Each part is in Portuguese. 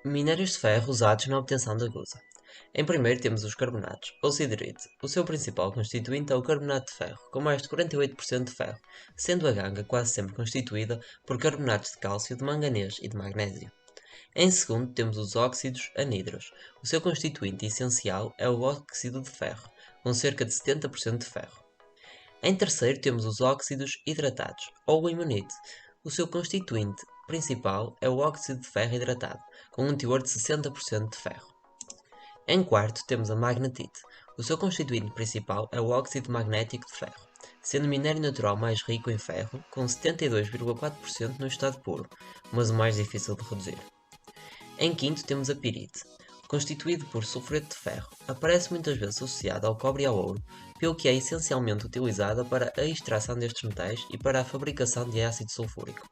Minérios de ferro usados na obtenção da gusa. Em primeiro temos os carbonatos, ou siderite. O seu principal constituinte é o carbonato de ferro, com mais de 48% de ferro, sendo a ganga quase sempre constituída por carbonatos de cálcio, de manganês e de magnésio. Em segundo temos os óxidos anidros. O seu constituinte essencial é o óxido de ferro, com cerca de 70% de ferro. Em terceiro temos os óxidos hidratados, ou o imonite. O seu constituinte principal é o óxido de ferro hidratado, com um teor de 60% de ferro. Em quarto temos a magnetite. O seu constituinte principal é o óxido magnético de ferro, sendo o minério natural mais rico em ferro, com 72,4% no estado puro, mas o mais difícil de reduzir. Em quinto temos a pirite. Constituído por sulfureto de ferro, aparece muitas vezes associado ao cobre e ao ouro, pelo que é essencialmente utilizada para a extração destes metais e para a fabricação de ácido sulfúrico.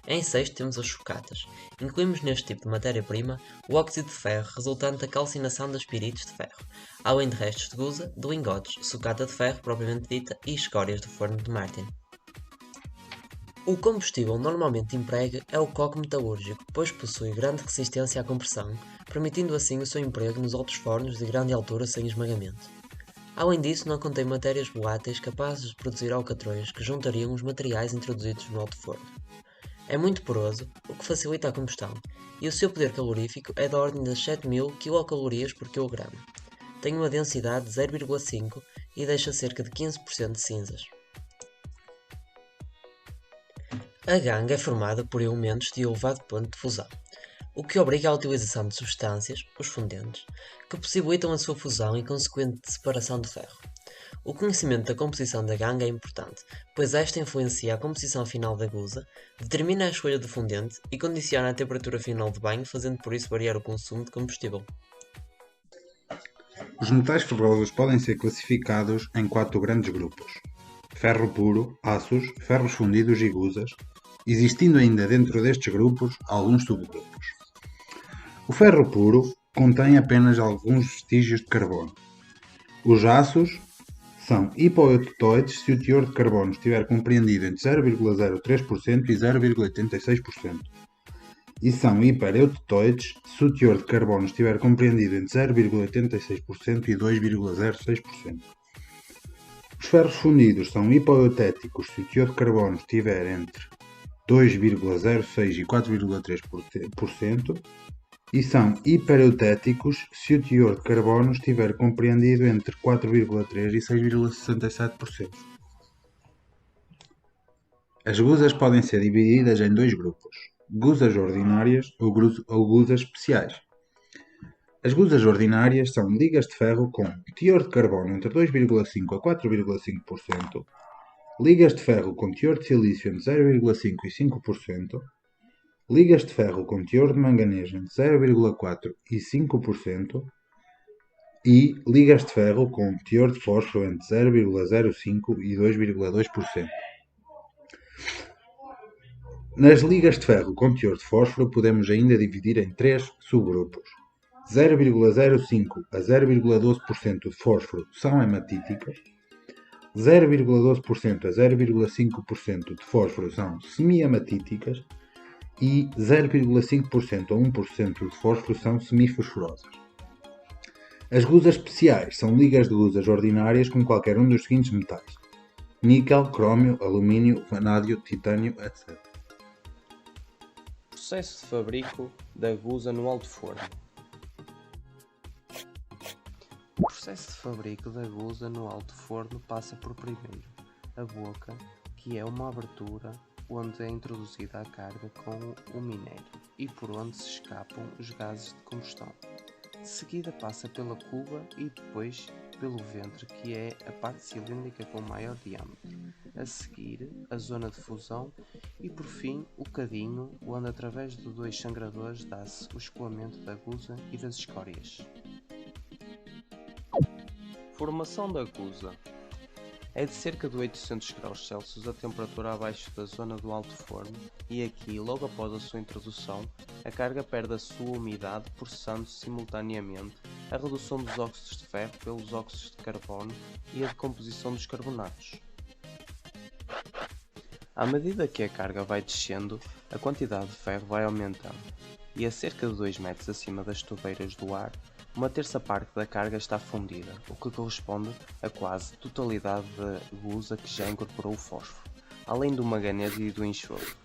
Em sexto temos as sucatas. Incluímos neste tipo de matéria-prima o óxido de ferro resultante da calcinação das pirites de ferro, além de restos de gusa, de lingotes, sucata de ferro propriamente dita e escórias do forno de Martin. O combustível normalmente emprega é o coque metalúrgico, pois possui grande resistência à compressão, permitindo assim o seu emprego nos outros fornos de grande altura sem esmagamento. Além disso, não contém matérias voláteis capazes de produzir alcatrões que juntariam os materiais introduzidos no alto forno. É muito poroso, o que facilita a combustão, e o seu poder calorífico é da ordem das 7000 kcal por kg. Tem uma densidade de 0,5 e deixa cerca de 15% de cinzas. A ganga é formada por elementos de elevado ponto de fusão, o que obriga à utilização de substâncias, os fundentes, que possibilitam a sua fusão e consequente separação do ferro. O conhecimento da composição da ganga é importante, pois esta influencia a composição final da gusa, determina a escolha do fundente e condiciona a temperatura final de banho, fazendo por isso variar o consumo de combustível. Os metais ferrosos podem ser classificados em 4 grandes grupos: ferro puro, aços, ferros fundidos e gusas, existindo ainda dentro destes grupos alguns subgrupos. O ferro puro contém apenas alguns vestígios de carbono. Os aços são hipoeutetoides se o teor de carbono estiver compreendido entre 0,03% e 0,86%. E são hipereutetoides se o teor de carbono estiver compreendido entre 0,86% e 2,06%. Os ferros fundidos são hipoeutéticos se o teor de carbono estiver entre 2,06% e 4,3% e são hipereutéticos se o teor de carbono estiver compreendido entre 4,3% e 6,67%. As gusas podem ser divididas em 2 grupos: gusas ordinárias ou gusas especiais. As gusas ordinárias são ligas de ferro com teor de carbono entre 2,5% a 4,5%, ligas de ferro com teor de silício entre 0,5% e 5%, ligas de ferro com teor de manganês entre 0,4% e 5% e ligas de ferro com teor de fósforo entre 0,05% e 2,2%. Nas ligas de ferro com teor de fósforo podemos ainda dividir em 3 subgrupos. 0,05% a 0,12% de fósforo são hematíticas, 0,12% a 0,5% de fósforo são semi-hematíticas e 0,5% a 1% de fósforo são semifosforosas. As gusas especiais são ligas de gusas ordinárias com qualquer um dos seguintes metais: níquel, crómio, alumínio, vanádio, titânio, etc. Processo de fabrico da gusa no alto forno. O processo de fabrico da gusa no alto forno passa por primeiro a boca, que é uma abertura onde é introduzida a carga com o minério e por onde se escapam os gases de combustão. De seguida passa pela cuba e depois pelo ventre, que é a parte cilíndrica com maior diâmetro. A seguir, a zona de fusão e por fim o cadinho, onde através de 2 sangradores dá-se o escoamento da gusa e das escórias. Formação da gusa. É de cerca de 800 graus Celsius a temperatura abaixo da zona do alto forno e aqui, logo após a sua introdução, a carga perde a sua umidade, processando-se simultaneamente a redução dos óxidos de ferro pelos óxidos de carbono e a decomposição dos carbonatos. À medida que a carga vai descendo, a quantidade de ferro vai aumentando. e a cerca de 2 metros acima das tubeiras do ar, uma terça parte da carga está fundida, o que corresponde a quase totalidade da gusa que já incorporou o fósforo, além do manganês e do enxofre.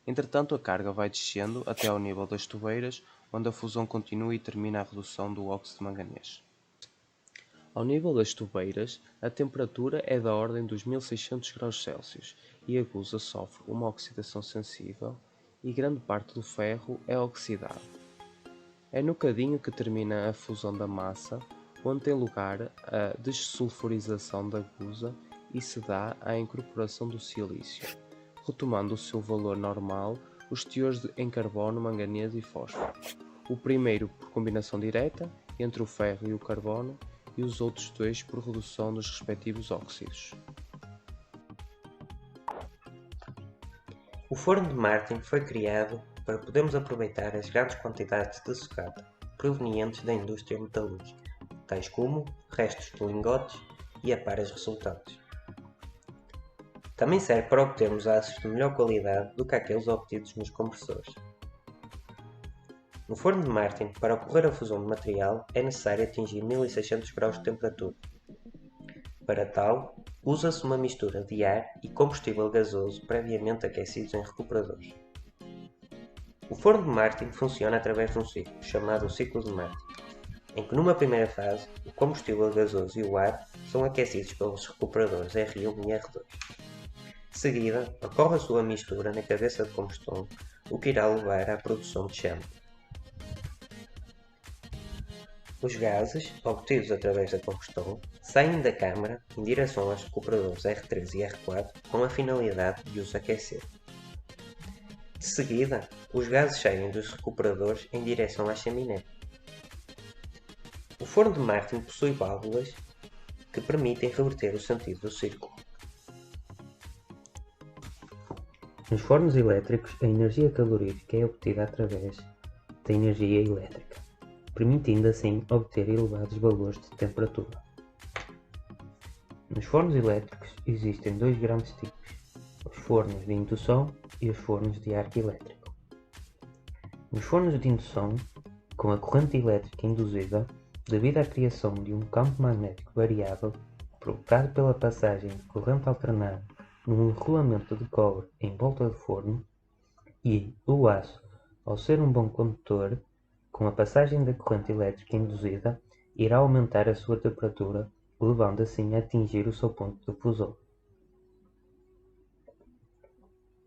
Entretanto, a carga vai descendo até ao nível das tubeiras, onde a fusão continua e termina a redução do óxido de manganês. Ao nível das tubeiras, a temperatura é da ordem dos 1600 graus Celsius e a gusa sofre uma oxidação sensível e grande parte do ferro é oxidado. É no cadinho que termina a fusão da massa, onde tem lugar a dessulfurização da gusa e se dá a incorporação do silício, retomando o seu valor normal os teores em carbono, manganês e fósforo. O primeiro por combinação direta entre o ferro e o carbono e os outros dois por redução dos respectivos óxidos. O forno de Martin foi criado para podermos aproveitar as grandes quantidades de sucata provenientes da indústria metalúrgica, tais como restos de lingotes e aparas resultantes. Também serve para obtermos aços de melhor qualidade do que aqueles obtidos nos compressores. No forno de Martin, para ocorrer a fusão de material, é necessário atingir 1600 graus de temperatura. Para tal, usa-se uma mistura de ar e combustível gasoso previamente aquecidos em recuperadores. O forno de Martin funciona através de um ciclo, chamado ciclo de Martin, em que numa primeira fase, o combustível gasoso e o ar são aquecidos pelos recuperadores R1 e R2. De seguida, ocorre a sua mistura na cabeça de combustão, o que irá levar à produção de chama. Os gases, obtidos através da combustão, saem da câmara em direção aos recuperadores R3 e R4 com a finalidade de os aquecer. De seguida, os gases saem dos recuperadores em direção à chaminé. O forno de Martin possui válvulas que permitem reverter o sentido do círculo. Nos fornos elétricos, a energia calorífica é obtida através da energia elétrica, permitindo assim obter elevados valores de temperatura. Nos fornos elétricos existem dois grandes tipos, os fornos de indução e os fornos de arco elétrico. Nos fornos de indução, com a corrente elétrica induzida, devido à criação de um campo magnético variável provocado pela passagem de corrente alternada num enrolamento de cobre em volta do forno, e o aço, ao ser um bom condutor, com a passagem da corrente elétrica induzida, irá aumentar a sua temperatura, levando assim a atingir o seu ponto de fusão.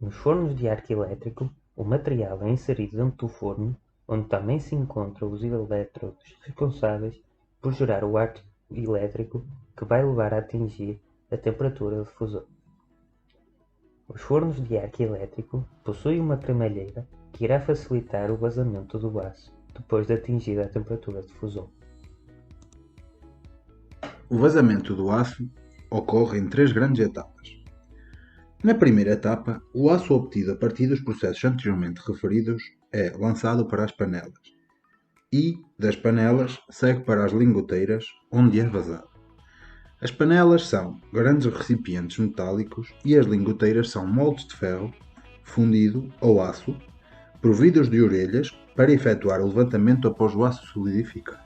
Nos fornos de arco elétrico, o material é inserido dentro do forno, onde também se encontram os elétrodos responsáveis por gerar o arco elétrico que vai levar a atingir a temperatura de fusão. Os fornos de arco elétrico possuem uma cremalheira que irá facilitar o vazamento do aço depois de atingida a temperatura de fusão. O vazamento do aço ocorre em três grandes etapas. Na primeira etapa, o aço obtido a partir dos processos anteriormente referidos é lançado para as panelas e, das panelas, segue para as lingoteiras, onde é vazado. As panelas são grandes recipientes metálicos e as lingoteiras são moldes de ferro fundido ou aço, providos de orelhas para efetuar o levantamento após o aço solidificar.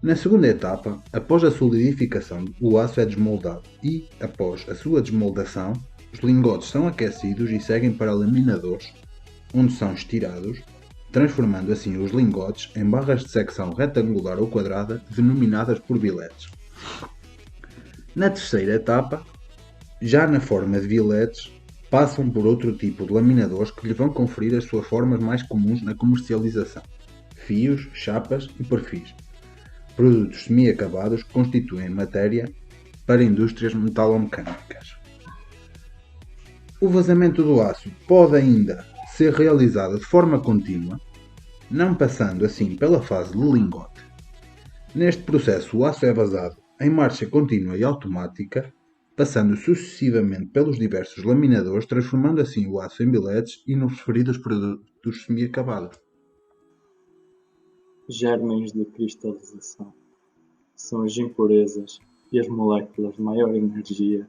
Na segunda etapa, após a solidificação, o aço é desmoldado e, após a sua desmoldação, os lingotes são aquecidos e seguem para laminadores, onde são estirados, transformando assim os lingotes em barras de secção retangular ou quadrada, denominadas por biletes. Na terceira etapa, já na forma de biletes, passam por outro tipo de laminadores que lhes vão conferir as suas formas mais comuns na comercialização: fios, chapas e perfis. Produtos semi-acabados que constituem matéria para indústrias metalomecânicas. O vazamento do aço pode ainda ser realizado de forma contínua, não passando assim pela fase de lingote. Neste processo, o aço é vazado em marcha contínua e automática, passando sucessivamente pelos diversos laminadores, transformando assim o aço em biletes e nos referidos produtos semi-acabados. Germens de cristalização são as impurezas e as moléculas de maior energia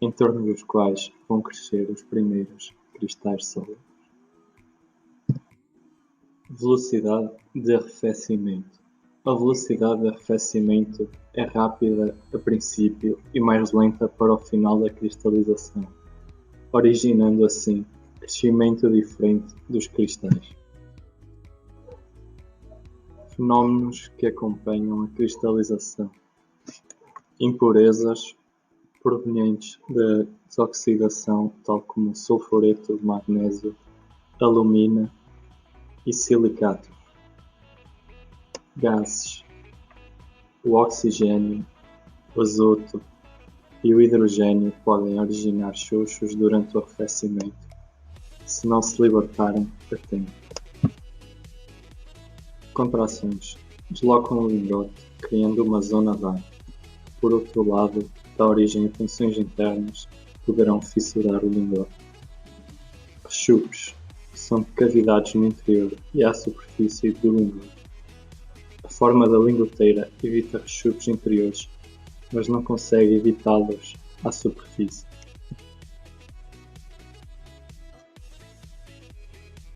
em torno dos quais vão crescer os primeiros cristais sólidos. Velocidade de arrefecimento. A velocidade de arrefecimento é rápida a princípio e mais lenta para o final da cristalização, originando assim crescimento diferente dos cristais. Fenómenos que acompanham a cristalização: impurezas provenientes da desoxidação, tal como sulfureto de magnésio, alumina e silicato. Gases: o oxigênio, o azoto e o hidrogênio podem originar chuchos durante o arrefecimento, se não se libertarem a tempo. Contrações: deslocam o lingote, criando uma zona de ar. Por outro lado, da origem a tensões internas, poderão fissurar o lingote. Rechupes: são cavidades no interior e à superfície do lingote. A forma da lingoteira evita rechupes interiores, mas não consegue evitá-los à superfície.